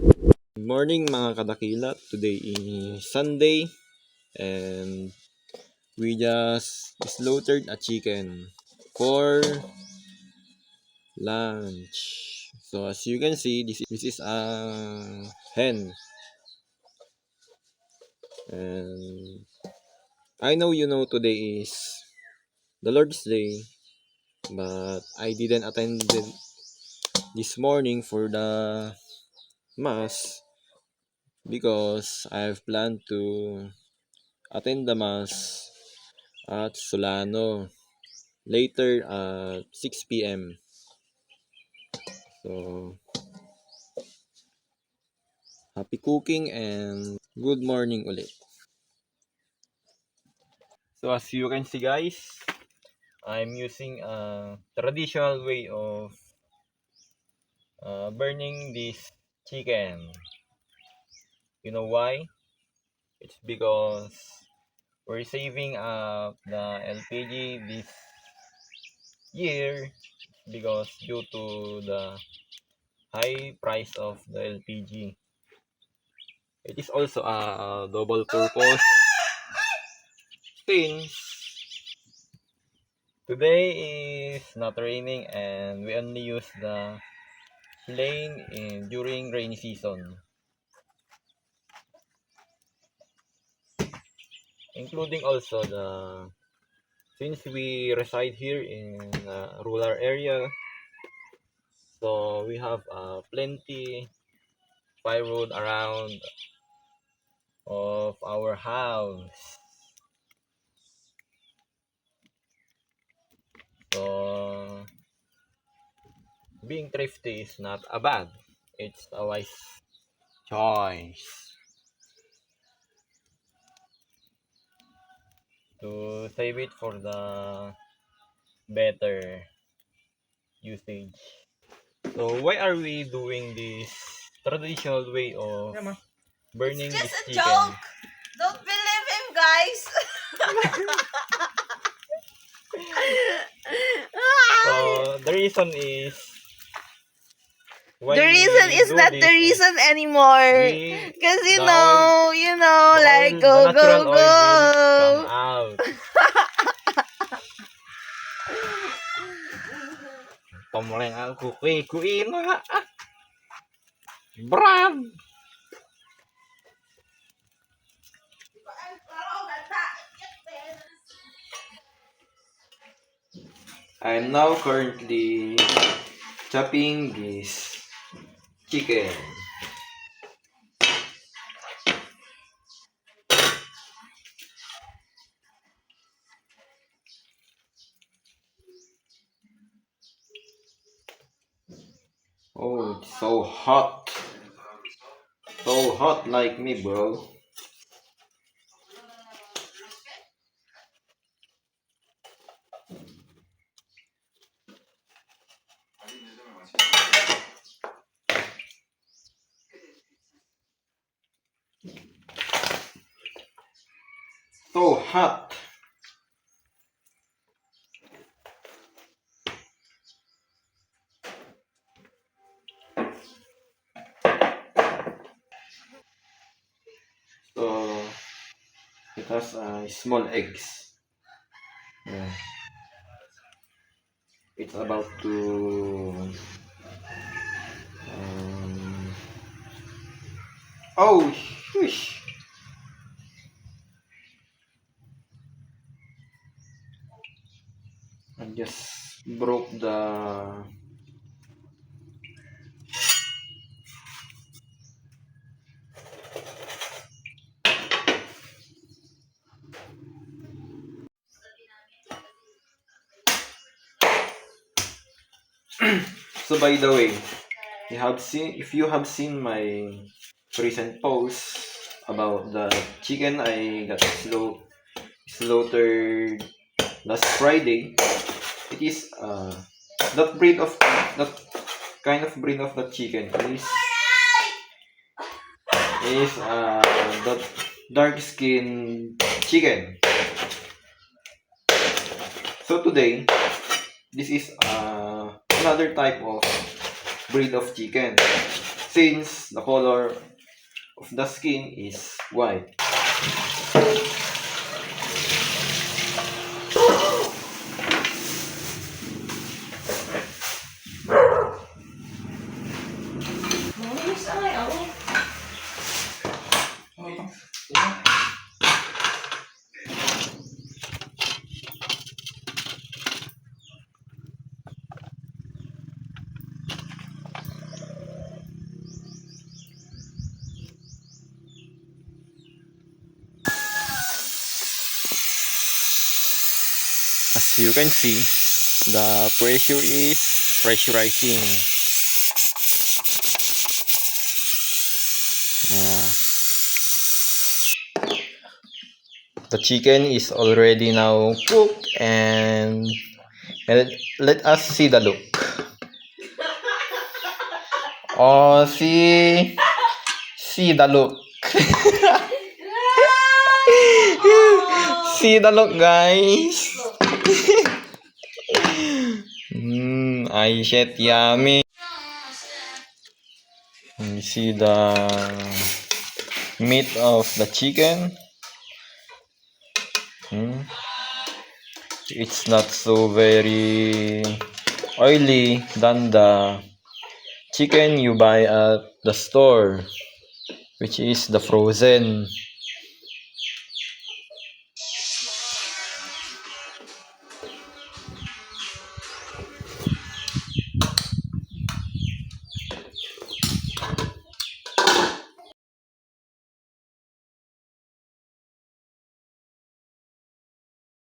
Good morning mga kadakila. Today is Sunday and we just slaughtered a chicken for lunch. So as you can see, this is a hen. And I know you know today is the Lord's Day, but I didn't attend this morning for the mass because I've planned to attend the mass at Solano later at 6 p.m. So, happy cooking and good morning ulit. So, as you can see guys, I'm using a traditional way of burning this chicken. You know why? It's because we're saving up the LPG this year because due to the high price of the LPG. It is also a double purpose since today is not raining and we only use the lane during rainy season. Including also since we reside here in a rural area, so we have plenty firewood around of our house. So being thrifty is not a bad. It's a wise choice to save it for the better usage. So why are we doing this traditional way of burning It's this just a chicken? joke. Don't believe him, guys. So the reason is why The reason is not the reason anymore. Because the oil, like the go, natural go, oil will come go. out. Tomleng aku kuin nga. Brad. I'm now currently chopping this chicken. Oh, it's so hot. So hot like me, bro. So hot. So it has small eggs. Yeah. It's about to. Um, oh, shush. I just broke the. So by the way, if you have seen my recent post about the chicken I got slaughtered last Friday, it is that breed of that kind of breed of the chicken is the dark skin chicken. So today, this is another type of breed of chicken. since the color of the skin is white. As you can see, the pressure is pressurizing. The chicken is already now cooked, and let us see the look. Oh, see the look. See the look, guys. I shit yummy. You see the meat of the chicken. It's not so very oily than the chicken you buy at the store, which is the frozen.